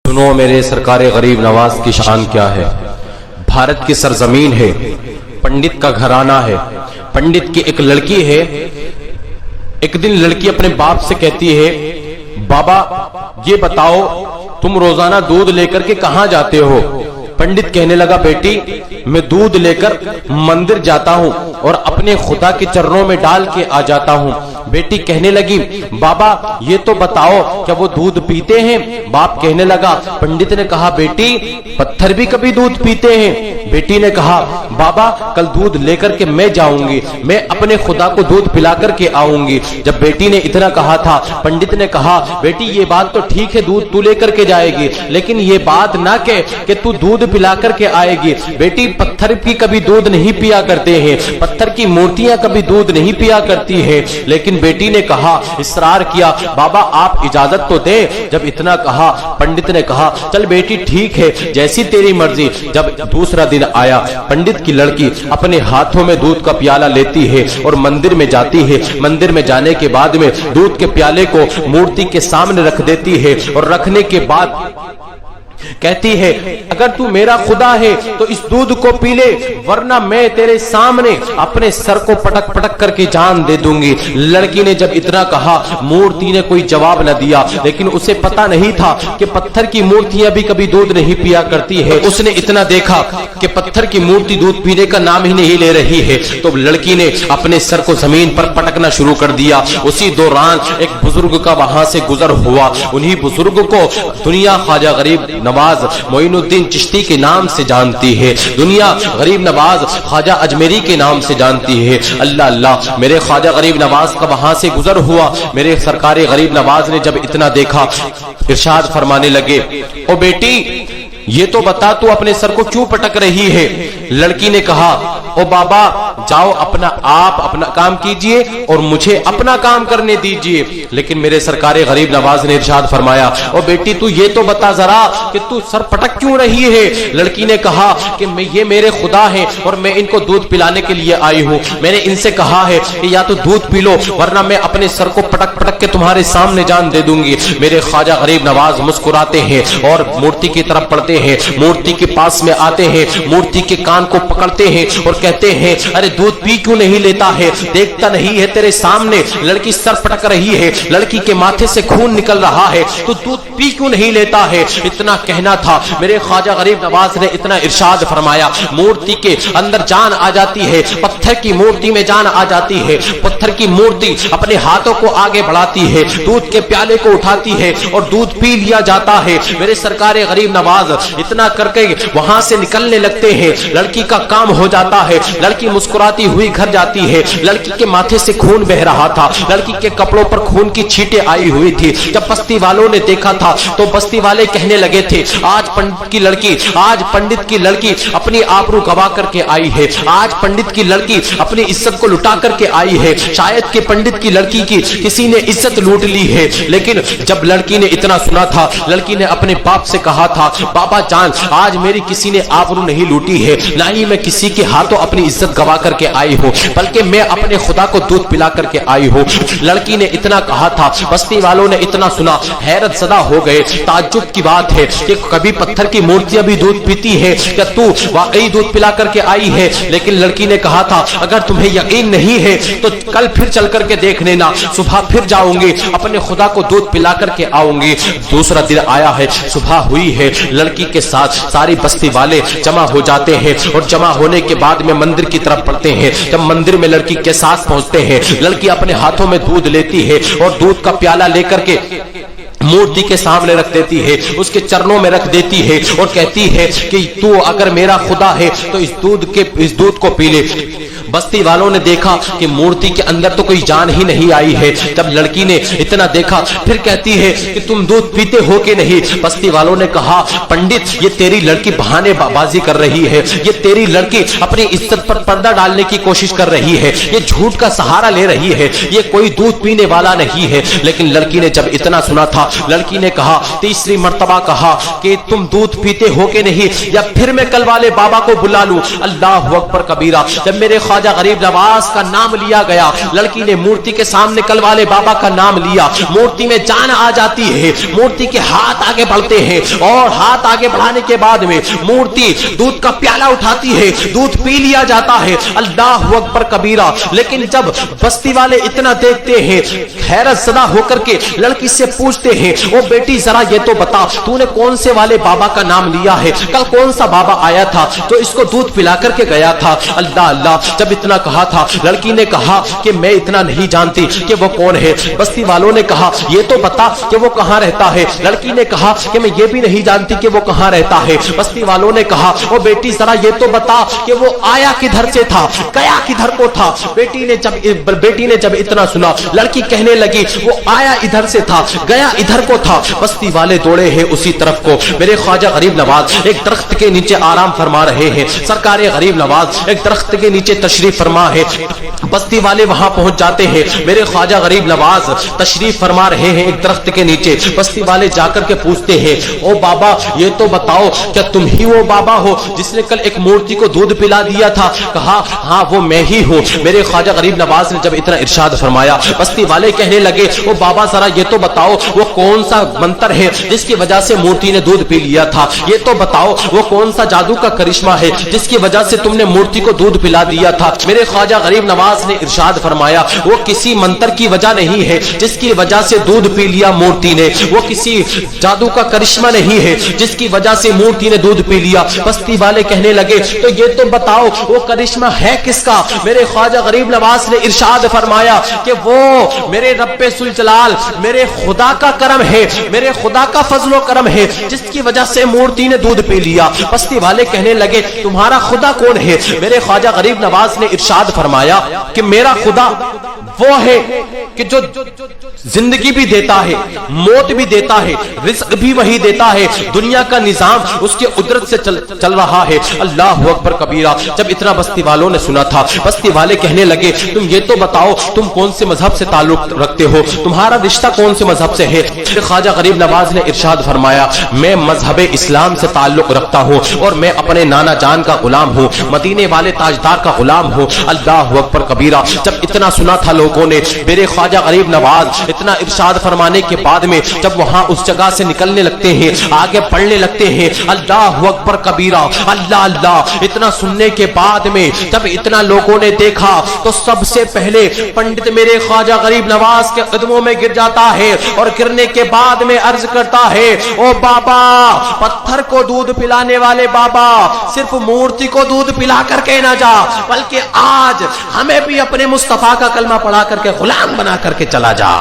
सुनो मेरे सरकार गरीब नवाज की शान क्या है। भारत की सरजमीन है, पंडित का घराना है, पंडित की एक लड़की है। एक दिन लड़की अपने बाप से कहती है, बाबा ये बताओ तुम रोजाना दूध लेकर के कहां जाते हो। पंडित कहने लगा, बेटी मैं दूध लेकर मंदिर जाता हूं और अपने खुदा के चरणों में डाल के आ जाता हूं। बेटी कहने लगी, बाबा ये तो बताओ क्या वो दूध पीते हैं। बाप कहने लगा, पंडित ने कहा, बेटी पत्थर भी कभी दूध पीते हैं। बेटी ने कहा, बाबा कल दूध लेकर के मैं जाऊंगी, मैं अपने खुदा को दूध पिला करके आऊंगी। जब बेटी ने इतना कहा था, पंडित ने कहा, बेटी ये बात तो ठीक है दूध तू लेकर के जाएगी, लेकिन ये बात ना कह कि तू दूध पिला करके आएगी। बेटी पत्थर की कभी दूध नहीं पिया करते हैं, पत्थर की मूर्तियां कभी दूध नहीं पिया करती है। लेकिन बेटी ने कहा, इसरार किया, बाबा आप इजाजत तो दे। जब इतना कहा, पंडित ने कहा, चल बेटी ठीक है जैसी तेरी मर्जी। जब दूसरा दिन आया, पंडित की लड़की अपने हाथों में दूध का प्याला लेती है और मंदिर में जाती है। मंदिर में जाने के बाद में दूध के प्याले को मूर्ति के सामने रख देती है और रखने के बाद कहती है, अगर तू मेरा खुदा है तो इस दूध को पी ले, वरना मैं तेरे सामने अपने सर को पटक पटक करके जान दे दूंगी। लड़की ने जब इतना कहा, मूर्ति ने कोई जवाब न दिया, लेकिन उसे पता नहीं था कि पत्थर की मूर्तियां भी कभी दूध नहीं पिया करती है। उसने इतना देखा कि पत्थर की मूर्ति दूध पीने का नाम ही नहीं ले रही है, तो लड़की ने अपने सर को जमीन पर पटकना शुरू कर दिया। उसी दौरान एक बुजुर्ग का वहां से गुजर हुआ। उन्हीं बुजुर्ग को दुनिया ख्वाजा गरीब नवाज मोइनुद्दीन चिश्ती के नाम से जानती है, दुनिया गरीब नवाज ख्वाजा अजमेरी के नाम से जानती है। अल्लाह अल्लाह, मेरे ख्वाजा गरीब नवाज का वहां से गुजर हुआ। मेरे सरकार गरीब नवाज ने जब इतना देखा, इरशाद फरमाने लगे, ओ बेटी ये तो बता तू अपने सर को क्यों पटक रही है। लड़की ने कहा, ओ बाबा जाओ आप अपना काम कीजिए और मुझे अपना काम करने दीजिए। लेकिन मेरे सरकार गरीब नवाज ने इरशाद फरमाया, ओ बेटी तू ये तो बता जरा कि तू सर पटक क्यों रही है। लड़की ने कहा कि ये मेरे खुदा है और मैं इनको दूध पिलाने के लिए आई हूँ। मैंने इनसे कहा है कि या तो दूध पी लो, वरना मैं अपने सर को पटक पटक के तुम्हारे सामने जान दे दूंगी। मेरे ख्वाजा गरीब नवाज मुस्कुराते हैं और मूर्ति की तरफ पढ़ते हैं, मूर्ति के पास में आते हैं, मूर्ति के कान को पकड़ते हैं और कहते हैं, अरे दूध पी क्यों नहीं लेता है, देखता नहीं है तेरे सामने लड़की सर पटक रही है, लड़की के माथे से खून निकल रहा है, तो दूध पी क्यों नहीं लेता है। इतना कहना था, मेरे ख्वाजा गरीब नवाज ने इतना इरशाद फरमाया, मूर्ति के अंदर जान आ जाती है, पत्थर की मूर्ति में जान आ जाती है। पत्थर की मूर्ति अपने हाथों को आगे बढ़ाती है, दूध के प्याले को उठाती है और दूध पी लिया जाता है। मेरे सरकार गरीब नवाज इतना करके वहां से निकलने लगते हैं। लड़की का काम हो जाता है, लड़की मुस्कुराती हुई घर जाती है। लड़की के माथे से खून बह रहा था, लड़की के कपड़ों पर खून की छींटें आई हुई थी। जब बस्ती वालों ने देखा था तो बस्ती वाले कहने लगे थे, आज पंडित की लड़की अपनी आबरू गवा करके आई है, आज पंडित की लड़की अपनी इज्जत को लुटा करके आई है, शायद कि पंडित की लड़की की किसी ने इज्जत लूट ली है। लेकिन जब लड़की ने इतना सुना था, लड़की ने अपने बाप से कहा था, बाबा जान आज मेरी किसी ने आबरू नहीं लूटी है, ना ही मैं किसी के हाथों अपनी इज्जत गवा करके आई हूँ, बल्कि मैं अपने खुदा को दूध पिला करके आई हूँ। लड़की ने इतना कहा था, बस्ती वालों ने इतना सुना, हैरत ज़दा हो गए। ताज्जुब की बात है कि कभी पत्थर की मूर्तियां भी दूध पीती है, क्या तू वाकई दूध पिला करके आई है। लेकिन लड़की ने कहा था, अगर तुम्हें यकीन नहीं है तो कल फिर चल करके देख लेना, सुबह फिर जाऊंगी, अपने खुदा को दूध पिला करके आऊंगी। दूसरा दिन आया है, सुबह हुई है, लड़की के साथ सारी बस्ती वाले जमा हो जाते हैं और जमा होने के बाद में मंदिर की तरफ बढ़ते हैं। जब मंदिर में लड़की के साथ पहुंचते हैं, लड़की अपने हाथों में दूध लेती है और दूध का प्याला लेकर के मूर्ति के सामने रख देती है, उसके चरणों में रख देती है और कहती है कि तू अगर मेरा खुदा है तो इस दूध को पी ले। बस्ती वालों ने देखा कि मूर्ति के अंदर तो कोई जान ही नहीं आई है। जब लड़की ने इतना देखा, फिर कहती है कि तुम दूध पीते हो कि नहीं। बस्ती वालों ने कहा, पंडित ये तेरी लड़की बहाने बाजी कर रही है, ये तेरी लड़की अपनी इज्जत पर पर्दा डालने की कोशिश कर रही है, ये झूठ का सहारा ले रही है, ये कोई दूध पीने वाला नहीं है। लेकिन लड़की ने जब इतना सुना था, लड़की ने कहा, तीसरी मर्तबा कहा कि तुम दूध पीते हो कि नहीं, या फिर मैं कल वाले बाबा को बुला लूं। अल्लाह अकबर कबीरा। जब मेरे ख्वाजा गरीब नवाज का नाम लिया गया, लड़की ने मूर्ति के सामने कल वाले बाबा का नाम लिया, मूर्ति में जान आ जाती है, मूर्ति के हाथ आगे बढ़ते हैं और हाथ आगे बढ़ाने के बाद में मूर्ति दूध का प्याला उठाती है, दूध पी लिया जाता है। अल्लाह अकबर कबीरा। लेकिन जब बस्ती वाले इतना देखते हैं, हैरत ज़दा होकर के लड़की से पूछते हैं, ओ बेटी जरा ये तो बता, तूने कौन से वाले बाबा का नाम लिया है, कल कौन सा बाबा आया था जो इसको दूध पिला करके गया था। अल्लाह अल्लाह। जब इतना कहा था, लड़की ने कहा कि मैं इतना नहीं जानती कि वो कौन है। बस्ती वालों ने कहा, ये तो बता कि वो कहां रहता है। लड़की ने कहा कि मैं ये भी नहीं जानती कि वो कहां रहता है। बस्ती वालों ने कहा, ओ बेटी जरा ये तो बता कि वो आया किधर से था, गया किधर को था। बेटी ने जब इतना सुना, लड़की कहने लगी, वो आया इधर से था, गया इधर को था। बस्ती वाले दौड़े हैं उसी तरफ को। मेरे ख्वाजा गरीब नवाज एक दरख्त के नीचे आराम फरमा रहे हैं। सरकार गरीब नवाज एक दरख्त के नीचे तशरीफ फरमा है। बस्ती वाले वहां पहुंच जाते हैं। मेरे ख्वाजा गरीब नवाज तशरीफ फरमा रहे हैं एक दरख्त के नीचे। बस्ती वाले जाकर के पूछते हैं, ओ बाबा ये तो बताओ, क्या तुम ही वो बाबा हो जिसने कल एक मूर्ति को दूध पिला दिया था? कहा, हाँ वो मैं ही हूँ। मेरे ख्वाजा गरीब नवाज ने जब इतना इरशाद फरमाया, बस्ती वाले कहने लगे, ओ बाबा जरा ये तो बताओ, वो कौन सा मंत्र है जिसकी वजह से मूर्ति ने दूध पी लिया था? ये तो बताओ, वो कौन सा जादू का करिश्मा है जिसकी वजह से तुमने मूर्ति को दूध पिला दिया था? मेरे ख्वाजा गरीब नवाज ने इरशाद फरमाया, वो किसी मंत्र की वजह नहीं है जिसकी वजह से दूध पी लिया मूर्ति ने, वो किसी जादू का करिश्मा नहीं है जिसकी वजह से मूर्ति ने दूध पी लिया। बस्ती वाले कहने लगे, तो ये तो बताओ वो करिश्मा है किसका? मेरे ख्वाजा गरीब नवाज ने इरशाद फरमाया कि वो मेरे रब्बे सुल जलाल, मेरे खुदा का करम है, मेरे खुदा का फजलो करम है जिसकी वजह से मूर्ति ने दूध पी लिया। बस्ती वाले कहने लगे, तुम्हारा खुदा कौन है? मेरे ख्वाजा गरीब नवाज ने इरशाद फरमाया कि मेरा खुदा वो है कि जो जिंदगी भी देता है, मौत भी देता है, रिज़्क भी वही देता है, दुनिया का निजाम उसके कुदरत से चल रहा है। अल्लाह अकबर कबीरा। जब इतना बस्ती वालों ने सुना था, बस्ती वाले कहने लगे, तुम ये तो बताओ, तुम कौन से मजहब से ताल्लुक रखते हो, तुम्हारा रिश्ता कौन से मजहब से है? ख्वाजा गरीब नवाज ने इरशाद फरमाया, मैं मजहब इस्लाम से ताल्लुक रखता हूँ और मैं अपने नाना जान का गुलाम हूँ, मदीने वाले ताजदार का गुलाम हूँ। अल्लाह अकबर कबीरा। जब इतना सुना था लोगों ने, मेरे ख्वाजा गरीब नवाज इतना इरशाद फरमाने के बाद में जब वहां उस जगह से निकलने लगते हैं, आगे पढ़ने लगते हैं, अल्लाह अकबर कबीरा, अल्लाह अल्लाह। इतना सुनने के बाद में जब इतना लोगों ने देखा तो सबसे पहले पंडित मेरे ख्वाजा गरीब नवाज के कदमों में गिर जाता है और गिरने के बाद में अर्ज करता है, ओ बाबा, पत्थर को दूध पिलाने वाले बाबा, सिर्फ मूर्ति को दूध पिला करके ना जा, बल्कि आज हमें भी अपने मुस्तफा का कलमा पढ़ा करके गुलाम बना करके चला जा।